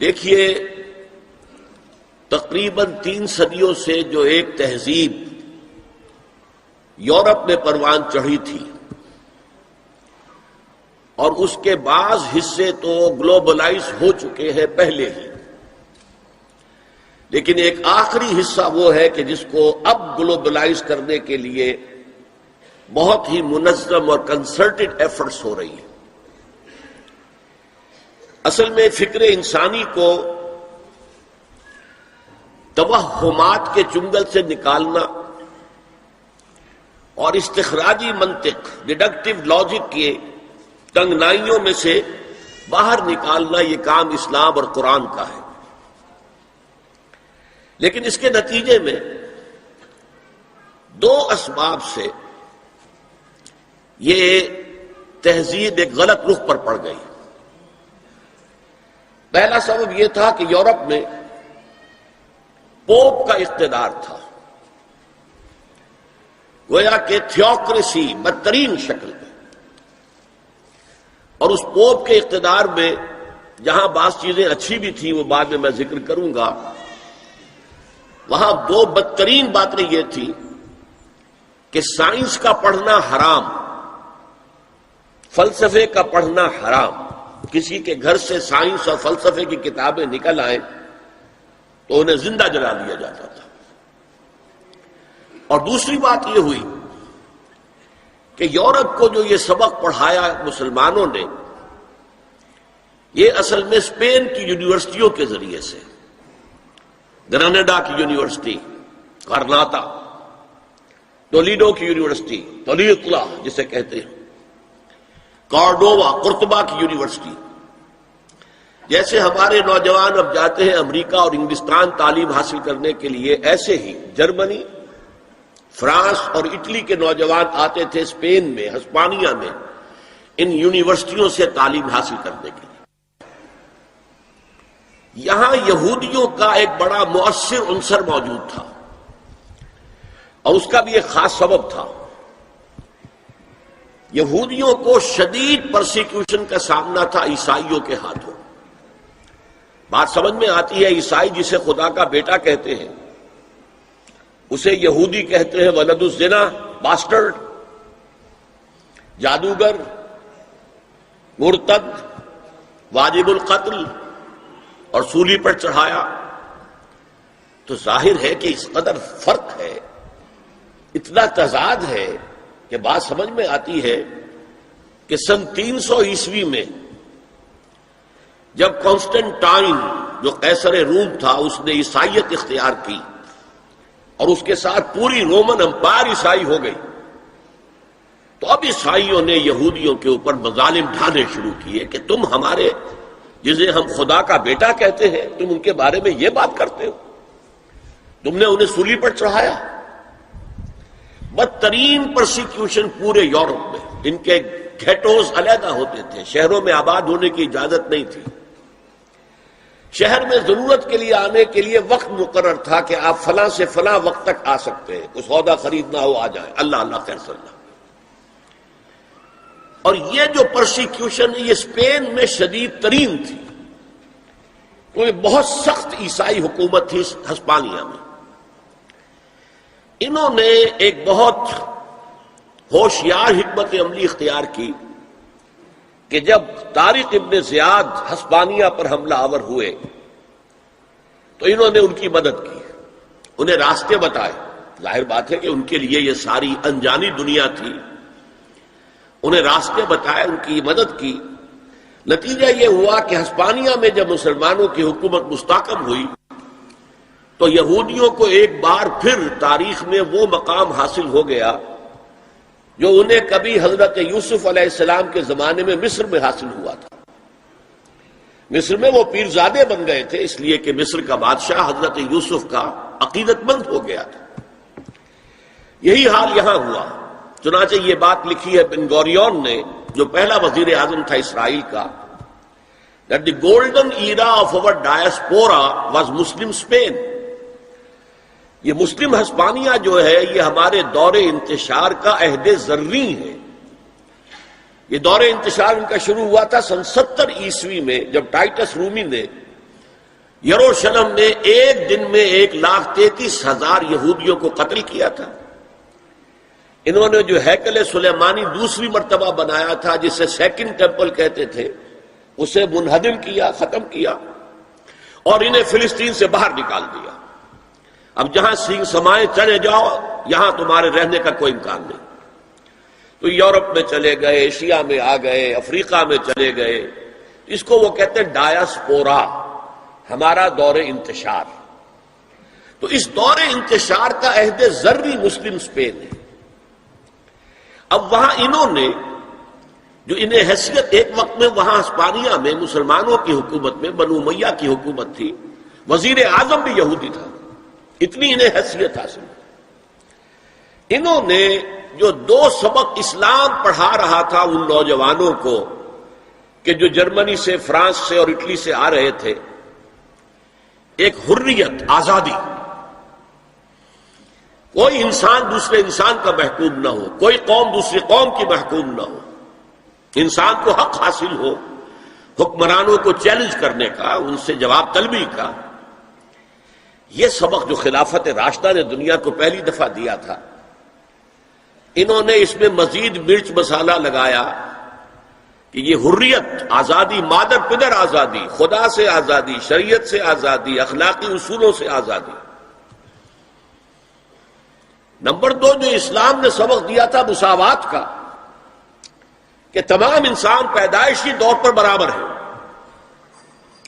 دیکھیے، تقریباً 3 صدیوں سے جو ایک تہذیب یورپ میں پروان چڑھی تھی، اور اس کے بعض حصے تو گلوبلائز ہو چکے ہیں پہلے ہی، لیکن ایک آخری حصہ وہ ہے کہ جس کو اب گلوبلائز کرنے کے لیے بہت ہی منظم اور کنسرٹڈ ایفرٹس ہو رہی ہیں۔ اصل میں فکر انسانی کو توہمات کے چنگل سے نکالنا اور استخراجی منطق، ڈیڈکٹیو لاجک کے تنگنائیوں میں سے باہر نکالنا، یہ کام اسلام اور قرآن کا ہے۔ لیکن اس کے نتیجے میں 2 اسباب سے یہ تہذیب ایک غلط رخ پر پڑ گئی۔ پہلا سبب یہ تھا کہ یورپ میں پوپ کا اقتدار تھا، گویا کہ تھیوکریسی بدترین شکل میں، اور اس پوپ کے اقتدار میں جہاں بعض چیزیں اچھی بھی تھیں، وہ بعد میں میں ذکر کروں گا، وہاں 2 بدترین باتیں یہ تھی کہ سائنس کا پڑھنا حرام، فلسفے کا پڑھنا حرام۔ کسی کے گھر سے سائنس اور فلسفے کی کتابیں نکل آئیں تو انہیں زندہ جلا دیا جاتا تھا۔ اور دوسری بات یہ ہوئی کہ یورپ کو جو یہ سبق پڑھایا مسلمانوں نے، یہ اصل میں اسپین کی یونیورسٹیوں کے ذریعے سے، گراناڈا کی یونیورسٹی غرناطہ، ٹولیڈو کی یونیورسٹی تولیقلا جسے کہتے ہیں، کارڈووا قرطبہ کی یونیورسٹی، جیسے ہمارے نوجوان اب جاتے ہیں امریکہ اور انگلستان تعلیم حاصل کرنے کے لیے، ایسے ہی جرمنی، فرانس اور اٹلی کے نوجوان آتے تھے اسپین میں، ہسپانیہ میں، ان یونیورسٹیوں سے تعلیم حاصل کرنے کے لیے۔ یہاں یہودیوں کا ایک بڑا مؤثر عنصر موجود تھا، اور اس کا بھی ایک خاص سبب تھا۔ یہودیوں کو شدید پرسیکیوشن کا سامنا تھا عیسائیوں کے ہاتھوں۔ بات سمجھ میں آتی ہے، عیسائی جسے خدا کا بیٹا کہتے ہیں، اسے یہودی کہتے ہیں ولد الزنا، باسٹرڈ، جادوگر، مرتد، واجب القتل، اور سولی پر چڑھایا۔ تو ظاہر ہے کہ اس قدر فرق ہے، اتنا تضاد ہے کہ بات سمجھ میں آتی ہے کہ سن 300 عیسوی میں جب کانسٹنٹائن جو قیصر روم تھا، اس نے عیسائیت اختیار کی اور اس کے ساتھ پوری رومن امپائر عیسائی ہو گئی، تو اب عیسائیوں نے یہودیوں کے اوپر مظالم ڈھانے شروع کیے کہ تم ہمارے، جسے ہم خدا کا بیٹا کہتے ہیں، تم ان کے بارے میں یہ بات کرتے ہو، تم نے انہیں سولی پر چڑھایا۔ بدترین پرسیکیوشن پورے یورپ میں، ان کے گھیٹوز علیحدہ ہوتے تھے، شہروں میں آباد ہونے کی اجازت نہیں تھی، شہر میں ضرورت کے لیے آنے کے لیے وقت مقرر تھا کہ آپ فلاں سے فلاں وقت تک آ سکتے ہیں، کوئی سودا خریدنا ہو آ جائے، اللہ اللہ خیر صلی اللہ۔ اور یہ جو پرسیکیوشن یہ اسپین میں شدید ترین تھی، کوئی بہت سخت عیسائی حکومت تھی ہسپانیہ میں۔ انہوں نے ایک بہت ہوشیار حکمت عملی اختیار کی کہ جب طارق ابن زیاد ہسپانیہ پر حملہ آور ہوئے تو انہوں نے ان کی مدد کی، انہیں راستے بتائے۔ ظاہر بات ہے کہ ان کے لیے یہ ساری انجانی دنیا تھی، انہیں راستے بتائے، ان کی مدد کی۔ نتیجہ یہ ہوا کہ ہسپانیہ میں جب مسلمانوں کی حکومت مستحکم ہوئی تو یہودیوں کو ایک بار پھر تاریخ میں وہ مقام حاصل ہو گیا جو انہیں کبھی حضرت یوسف علیہ السلام کے زمانے میں مصر میں حاصل ہوا تھا۔ مصر میں وہ پیرزادے بن گئے تھے، اس لیے کہ مصر کا بادشاہ حضرت یوسف کا عقیدت مند ہو گیا تھا۔ یہی حال یہاں ہوا۔ چنانچہ یہ بات لکھی ہے بن گوریون نے، جو پہلا وزیر اعظم تھا اسرائیل کا، that the golden era of our diaspora was Muslim Spain۔ یہ مسلم ہسپانیہ جو ہے یہ ہمارے دور انتشار کا عہد زرین ہے۔ یہ دور انتشار ان کا شروع ہوا تھا سن 70 عیسوی میں، جب ٹائٹس رومی نے یروشلم نے ایک دن میں 1,33,000 یہودیوں کو قتل کیا تھا۔ انہوں نے جو ہیکل سلیمانی دوسری مرتبہ بنایا تھا، جسے سیکنڈ ٹیمپل کہتے تھے، اسے منہدم کیا، ختم کیا، اور انہیں فلسطین سے باہر نکال دیا۔ اب جہاں سینگ سمائے چلے جاؤ، یہاں تمہارے رہنے کا کوئی امکان نہیں۔ تو یورپ میں چلے گئے، ایشیا میں آ گئے، افریقہ میں چلے گئے، اس کو وہ کہتے ہیں ڈایاسپورا، ہمارا دور انتشار۔ تو اس دور انتشار کا عہد زرعی مسلم اسپین ہے۔ اب وہاں انہوں نے جو انہیں حیثیت، ایک وقت میں وہاں ہسپانیہ میں مسلمانوں کی حکومت میں بنو امیہ کی حکومت تھی، وزیر اعظم بھی یہودی تھا، اتنی انہیں حیثیت حاصل۔ انہوں نے جو 2 سبق اسلام پڑھا رہا تھا ان نوجوانوں کو کہ جو جرمنی سے، فرانس سے اور اٹلی سے آ رہے تھے، ایک حریت، آزادی، کوئی انسان دوسرے انسان کا محکوم نہ ہو، کوئی قوم دوسری قوم کی محکوم نہ ہو، انسان کو حق حاصل ہو حکمرانوں کو چیلنج کرنے کا، ان سے جواب طلبی کا۔ یہ سبق جو خلافت راشدہ نے دنیا کو پہلی دفعہ دیا تھا، انہوں نے اس میں مزید مرچ مسالہ لگایا کہ یہ حریت، آزادی، مادر پدر آزادی، خدا سے آزادی، شریعت سے آزادی، اخلاقی اصولوں سے آزادی۔ نمبر 2 جو اسلام نے سبق دیا تھا مساوات کا، کہ تمام انسان پیدائشی طور پر برابر ہیں،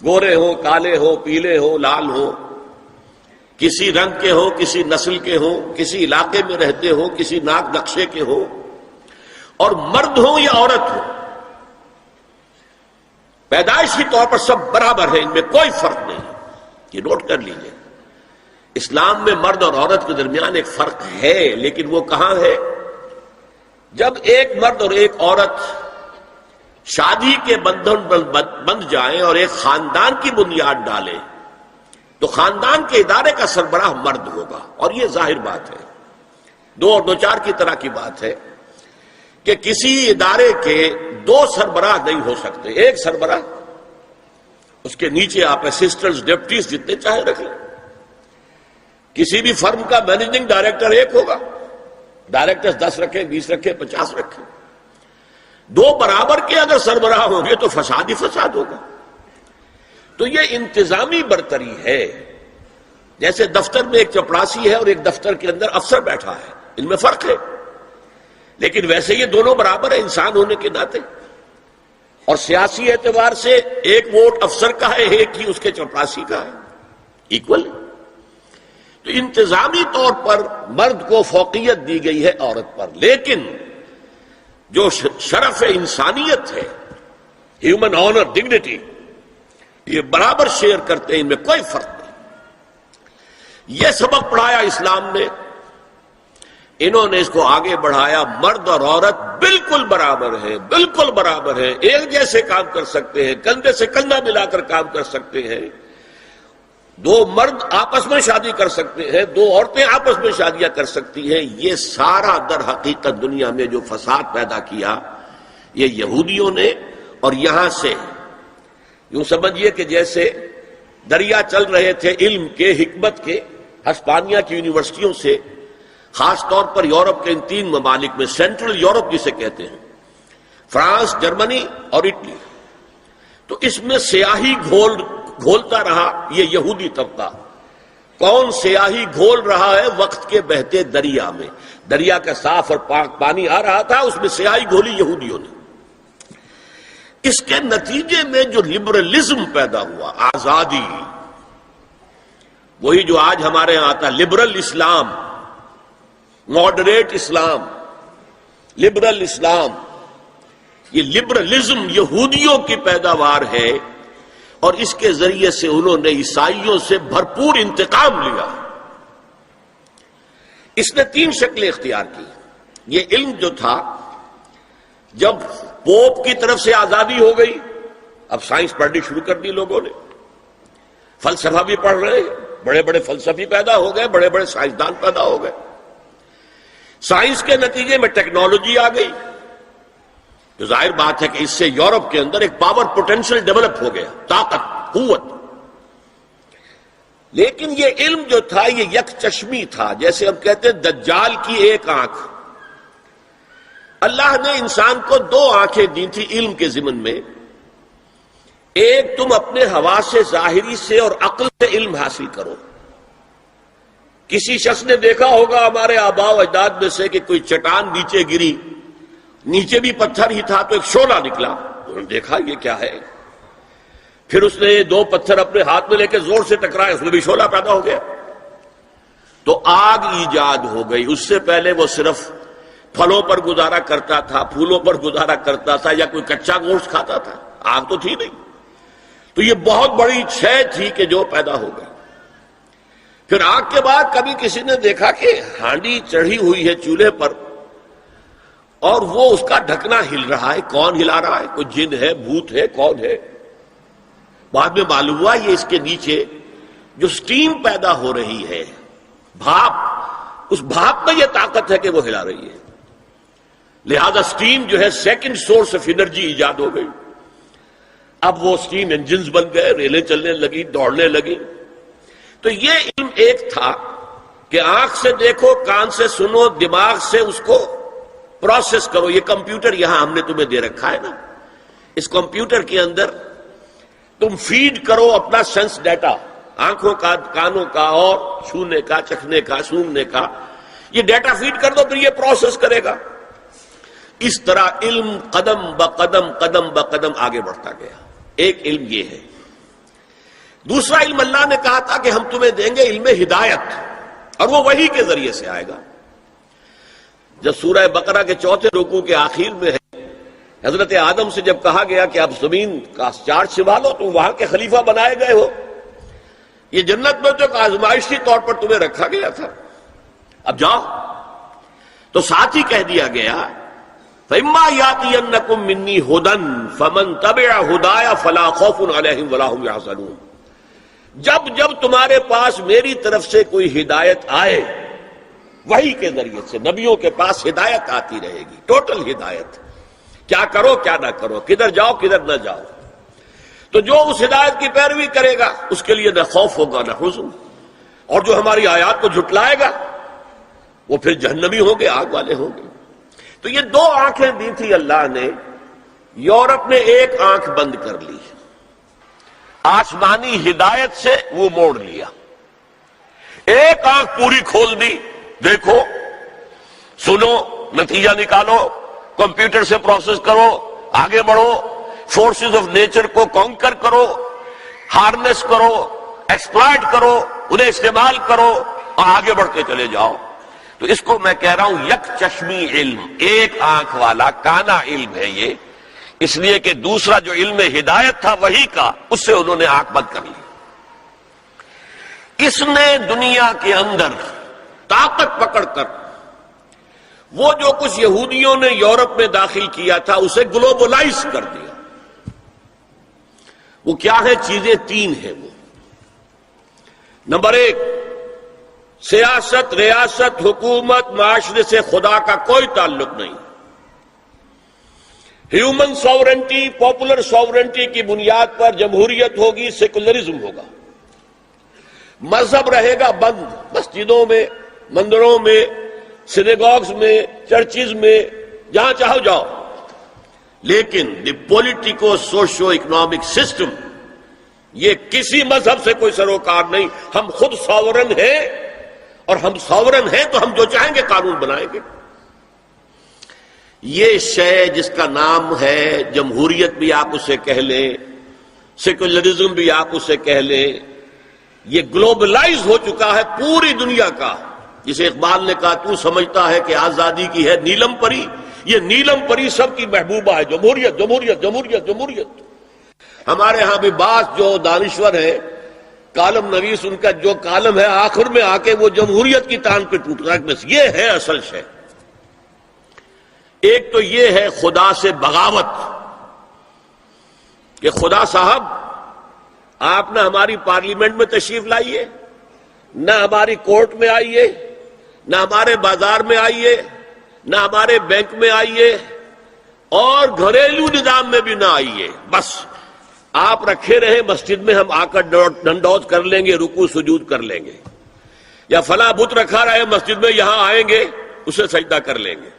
گورے ہوں، کالے ہوں، پیلے ہوں، لال ہوں، کسی رنگ کے ہوں، کسی نسل کے ہوں، کسی علاقے میں رہتے ہوں، کسی ناک نقشے کے ہوں، اور مرد ہوں یا عورت ہوں، پیدائشی طور پر سب برابر ہیں، ان میں کوئی فرق نہیں۔ یہ نوٹ کر لیجئے، اسلام میں مرد اور عورت کے درمیان ایک فرق ہے، لیکن وہ کہاں ہے؟ جب ایک مرد اور ایک عورت شادی کے بندھن بندھ جائیں اور ایک خاندان کی بنیاد ڈالیں، تو خاندان کے ادارے کا سربراہ مرد ہوگا، اور یہ ظاہر بات ہے، 2 اور 2 4 کی طرح کی بات ہے کہ کسی ادارے کے 2 سربراہ نہیں ہو سکتے، ایک سربراہ، اس کے نیچے آپ اسسٹنٹس، ڈپٹیز جتنے چاہے رکھ لیں۔ کسی بھی فرم کا مینیجنگ ڈائریکٹر ایک ہوگا، ڈائریکٹرز 10 رکھیں، 20 رکھیں، 50 رکھیں، 2 برابر کے اگر سربراہ ہوں گے تو فساد ہی فساد ہوگا۔ تو یہ انتظامی برتری ہے، جیسے دفتر میں ایک چپڑاسی ہے اور ایک دفتر کے اندر افسر بیٹھا ہے، ان میں فرق ہے، لیکن ویسے یہ دونوں برابر ہیں انسان ہونے کے ناطے، اور سیاسی اعتبار سے ایک ووٹ افسر کا ہے، ایک ہی اس کے چپڑاسی کا ہے، ایکول۔ تو انتظامی طور پر مرد کو فوقیت دی گئی ہے عورت پر، لیکن جو شرف انسانیت ہے، ہیومن آنر، ڈگنیٹی، یہ برابر شیئر کرتے ہیں، ان میں کوئی فرق نہیں۔ یہ سبق پڑھایا اسلام نے، انہوں نے اس کو آگے بڑھایا، مرد اور عورت بالکل برابر ہیں، بالکل برابر ہیں، ایک جیسے کام کر سکتے ہیں، کندھے سے کندھا ملا کر کام کر سکتے ہیں، 2 مرد آپس میں شادی کر سکتے ہیں، 2 عورتیں آپس میں شادیاں کر سکتی ہیں۔ یہ سارا در حقیقت دنیا میں جو فساد پیدا کیا، یہ یہودیوں نے، اور یہاں سے یوں سمجھیے کہ جیسے دریا چل رہے تھے علم کے، حکمت کے، ہسپانیہ کی یونیورسٹیوں سے، خاص طور پر یورپ کے ان 3 ممالک میں، سینٹرل یورپ جسے کہتے ہیں، فرانس، جرمنی اور اٹلی، تو اس میں سیاہی گھولتا رہا یہ یہودی طبقہ۔ کون سیاہی گھول رہا ہے؟ وقت کے بہتے دریا میں، دریا کا صاف اور پاک پانی آ رہا تھا، اس میں سیاہی گھولی یہودیوں نے۔ اس کے نتیجے میں جو لبرلزم پیدا ہوا، آزادی، وہی جو آج ہمارے ہاں آتا لبرل اسلام، ماڈریٹ اسلام، لبرل اسلام، یہ لبرلزم یہودیوں کی پیداوار ہے، اور اس کے ذریعے سے انہوں نے عیسائیوں سے بھرپور انتقام لیا۔ اس نے 3 شکلیں اختیار کی۔ یہ علم جو تھا، جب پوپ کی طرف سے آزادی ہو گئی، اب سائنس پڑھنی شروع کر دی لوگوں نے، فلسفہ بھی پڑھ رہے ہیں، بڑے بڑے فلسفی پیدا ہو گئے، بڑے بڑے سائنسدان پیدا ہو گئے۔ سائنس کے نتیجے میں ٹیکنالوجی آ گئی، تو ظاہر بات ہے کہ اس سے یورپ کے اندر ایک پاور پوٹینشل ڈیولپ ہو گیا، طاقت، قوت۔ لیکن یہ علم جو تھا یہ یک چشمی تھا، جیسے ہم کہتے ہیں دجال کی ایک آنکھ۔ اللہ نے انسان کو دو آنکھیں دی تھی علم کے ضمن میں، ایک تم اپنے حواس ظاہری سے اور عقل سے علم حاصل کرو۔ کسی شخص نے دیکھا ہوگا ہمارے آباء و اجداد میں سے کہ کوئی چٹان نیچے گری، نیچے بھی پتھر ہی تھا تو ایک شعلہ نکلا، انہوں نے دیکھا یہ کیا ہے، پھر اس نے دو پتھر اپنے ہاتھ میں لے کے زور سے ٹکرائے، اس میں بھی شعلہ پیدا ہو گیا، تو آگ ایجاد ہو گئی۔ اس سے پہلے وہ صرف پھلوں پر گزارا کرتا تھا، پھولوں پر گزارا کرتا تھا، یا کوئی کچا گوشت کھاتا تھا، آگ تو تھی نہیں، تو یہ بہت بڑی شے تھی کہ جو پیدا ہو گئی۔ پھر آگ کے بعد کبھی کسی نے دیکھا کہ ہانڈی چڑھی ہوئی ہے چولہے پر اور وہ اس کا ڈھکنا ہل رہا ہے، کون ہلا رہا ہے؟ کوئی جن ہے، بھوت ہے، کون ہے؟ بعد میں معلوم ہوا یہ اس کے نیچے جو سٹیم پیدا ہو رہی ہے، بھاپ، اس بھاپ میں یہ طاقت ہے کہ وہ ہلا رہی ہے، لہذا سٹیم جو ہے سیکنڈ سورس آف انرجی ایجاد ہو گئی۔ اب وہ سٹیم انجنز بن گئے، ریلیں چلنے لگی، دوڑنے لگی۔ تو یہ علم ایک تھا کہ آنکھ سے دیکھو، کان سے سنو، دماغ سے اس کو پروسیس کرو۔ یہ کمپیوٹر یہاں ہم نے تمہیں دے رکھا ہے نا، اس کمپیوٹر کے اندر تم فیڈ کرو اپنا سینس ڈیٹا، آنکھوں کا، کانوں کا، اور چھونے کا، چکھنے کا، سونگنے کا، یہ ڈیٹا فیڈ کر دو، پھر یہ پروسیس کرے گا۔ اس طرح علم قدم بقدم، قدم بقدم آگے بڑھتا گیا۔ ایک علم یہ ہے۔ دوسرا علم اللہ نے کہا تھا کہ ہم تمہیں دیں گے علم ہدایت، اور وہ وحی کے ذریعے سے آئے گا۔ جب سورہ بقرہ کے 4 رکوع کے آخر میں ہے، حضرت آدم سے جب کہا گیا کہ اب زمین کا چارج سنبھالو، تم وہاں کے خلیفہ بنائے گئے ہو، یہ جنت میں تو ایک آزمائشی طور پر تمہیں رکھا گیا تھا، اب جاؤ۔ تو ساتھ ہی کہہ دیا گیا فَإِمَّا يَأْتِيَنَّكُم مِّنِّي هُدًى فَمَن تَبِعَ هُدَايَ فَلَا خَوْفٌ عَلَيْهِمْ وَلَا هُمْ يَحْزَنُونَ۔ جب تمہارے پاس میری طرف سے کوئی ہدایت آئے، وحی کے ذریعے سے نبیوں کے پاس ہدایت آتی رہے گی، ٹوٹل ہدایت، کیا کرو کیا نہ کرو، کدھر جاؤ کدھر نہ جاؤ، تو جو اس ہدایت کی پیروی کرے گا اس کے لیے نہ خوف ہوگا نہ حزن، اور جو ہماری آیات کو جھٹلائے گا وہ پھر جہنمی ہوں گے، آگ والے ہوں گے۔ تو یہ دو آنکھیں دی تھی اللہ نے، یورپ نے ایک آنکھ بند کر لی، آسمانی ہدایت سے وہ موڑ لیا، ایک آنکھ پوری کھول دی، دیکھو، سنو، نتیجہ نکالو، کمپیوٹر سے پروسیس کرو، آگے بڑھو، فورسز آف نیچر کو کانکر کرو، ہارنس کرو، ایکسپلائٹ کرو، انہیں استعمال کرو اور آگے بڑھتے چلے جاؤ۔ تو اس کو میں کہہ رہا ہوں یک چشمی علم، ایک آنکھ والا کانا علم ہے یہ، اس لیے کہ دوسرا جو علم ہدایت تھا وحی کا، اس سے انہوں نے آنکھ بند کر لی۔ اس نے دنیا کے اندر طاقت پکڑ کر وہ جو کچھ یہودیوں نے یورپ میں داخل کیا تھا اسے گلوبلائز کر دیا۔ وہ کیا ہے؟ چیزیں 3 ہیں وہ۔ نمبر 1، سیاست، ریاست، حکومت، معاشرے سے خدا کا کوئی تعلق نہیں۔ ہیومن ساورنٹی، پاپولر ساورنٹی کی بنیاد پر جمہوریت ہوگی، سیکولرزم ہوگا۔ مذہب رہے گا بند، مسجدوں میں، مندروں میں، سینیگاگز میں، چرچز میں، جہاں چاہو جاؤ، لیکن دی پولیٹیکو سوشو اکنامک سسٹم، یہ کسی مذہب سے کوئی سروکار نہیں۔ ہم خود ساورن ہیں، اور ہم ساورن ہیں تو ہم جو چاہیں گے قانون بنائیں گے۔ یہ شے جس کا نام ہے جمہوریت بھی آپ اسے کہہ لیں، سیکولرزم بھی آپ اسے کہہ لیں، یہ گلوبلائز ہو چکا ہے پوری دنیا کا۔ جسے اقبال نے کہا تو سمجھتا ہے کہ آزادی کی ہے نیلم پری، یہ نیلم پری سب کی محبوبہ ہے، جمہوریت جمہوریت جمہوریت جمہوریت۔ ہمارے ہاں بھی بعض جو دانشور ہیں، کالم نویس، ان کا جو کالم ہے آخر میں آ کے وہ جمہوریت کی تان پہ ٹوٹ رہا ہے، بس یہ ہے اصل شے۔ ایک تو یہ ہے خدا سے بغاوت، کہ خدا صاحب آپ نہ ہماری پارلیمنٹ میں تشریف لائیے، نہ ہماری کورٹ میں آئیے، نہ ہمارے بازار میں آئیے، نہ ہمارے بینک میں آئیے، اور گھریلو نظام میں بھی نہ آئیے، بس آپ رکھے رہے مسجد میں، ہم آ کر ڈنڈوت کر لیں گے، رکوع سجود کر لیں گے، یا فلاں بت رکھا رہے مسجد میں، یہاں آئیں گے اسے سجدہ کر لیں گے۔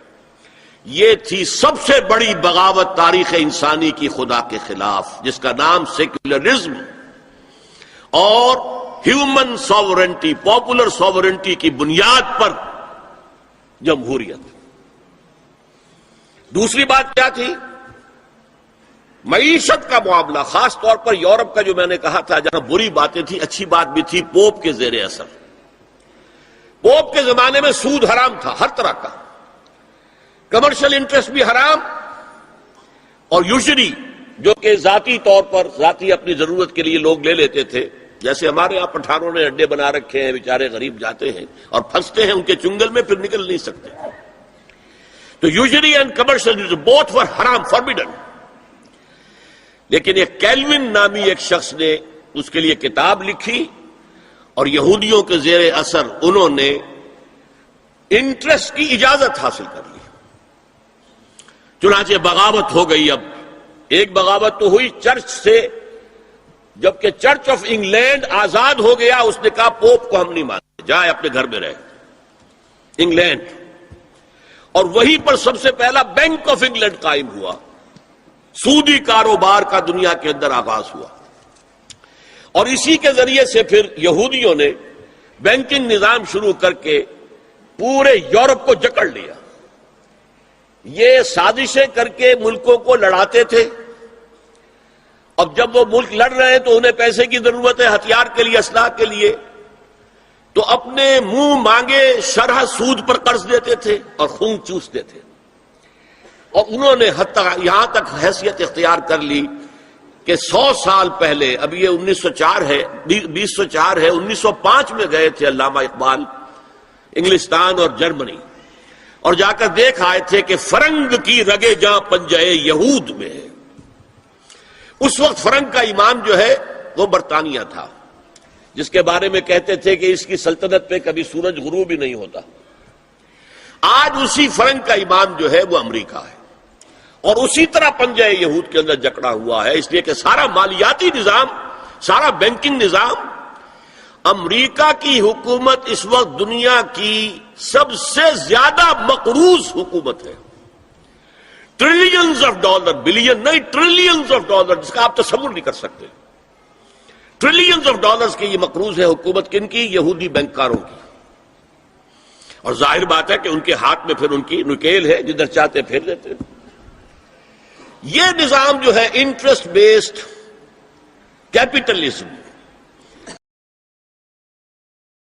یہ تھی سب سے بڑی بغاوت تاریخ انسانی کی خدا کے خلاف، جس کا نام سیکولرزم اور ہیومن ساورنٹی، پاپولر ساورنٹی کی بنیاد پر جمہوریت۔ دوسری بات کیا تھی؟ معیشت کا معاملہ، خاص طور پر یورپ کا، جو میں نے کہا تھا جہاں بری باتیں تھیں اچھی بات بھی تھی، پوپ کے زیر اثر۔ پوپ کے زمانے میں سود حرام تھا، ہر طرح کا، کمرشل انٹرسٹ بھی حرام، اور یوزری جو کہ ذاتی طور پر، ذاتی اپنی ضرورت کے لیے لوگ لے لیتے تھے، جیسے ہمارے یہاں پٹھانوں نے اڈے بنا رکھے ہیں، بیچارے غریب جاتے ہیں اور پھنستے ہیں ان کے چنگل میں، پھر نکل نہیں سکتے۔ تو یوزری اینڈ کمرشل بوتھ ور حرام، فاربیڈن۔ لیکن ایک کیلوین نامی ایک شخص نے اس کے لیے کتاب لکھی، اور یہودیوں کے زیر اثر انہوں نے انٹرسٹ کی اجازت حاصل کر لی، چنانچہ بغاوت ہو گئی۔ اب ایک بغاوت تو ہوئی چرچ سے، جبکہ چرچ آف انگلینڈ آزاد ہو گیا، اس نے کہا پوپ کو ہم نہیں مانتے، جائے اپنے گھر میں رہے، انگلینڈ۔ اور وہیں پر سب سے پہلا بینک آف انگلینڈ قائم ہوا، سودی کاروبار کا دنیا کے اندر آغاز ہوا، اور اسی کے ذریعے سے پھر یہودیوں نے بینکنگ نظام شروع کر کے پورے یورپ کو جکڑ لیا۔ یہ سازشیں کر کے ملکوں کو لڑاتے تھے۔ اب جب وہ ملک لڑ رہے ہیں تو انہیں پیسے کی ضرورت ہے، ہتھیار کے لیے، اسلحہ کے لیے، تو اپنے منہ مانگے شرح سود پر قرض دیتے تھے اور خون چوستے تھے۔ اور انہوں نے یہاں تک حیثیت اختیار کر لی کہ 100 سال پہلے، اب یہ 1904 ہے، 2004 ہے، 1905 میں گئے تھے علامہ اقبال انگلستان اور جرمنی، اور جا کر دیکھ آئے تھے کہ فرنگ کی رگے جاں پنجے یہود میں ہے۔ اس وقت فرنگ کا امام جو ہے وہ برطانیہ تھا، جس کے بارے میں کہتے تھے کہ اس کی سلطنت پہ کبھی سورج غروب ہی نہیں ہوتا۔ آج اسی فرنگ کا امام جو ہے وہ امریکہ ہے، اور اسی طرح پنجہ یہود کے اندر جکڑا ہوا ہے، اس لیے کہ سارا مالیاتی نظام، سارا بینکنگ نظام، امریکہ کی حکومت اس وقت دنیا کی سب سے زیادہ مقروض حکومت ہے۔ ٹریلینز آف ڈالر، بلین نہیں، ٹریلینز آف ڈالر، جس کا آپ تصور نہیں کر سکتے۔ ٹریلینز آف ڈالرز کی یہ مقروض ہے حکومت، کن کی؟ یہودی بینکاروں کی۔ اور ظاہر بات ہے کہ ان کے ہاتھ میں پھر ان کی نکیل ہے، جدھر چاہتے پھیر دیتے۔ یہ نظام جو ہے انٹرسٹ بیسڈ کیپٹلزم،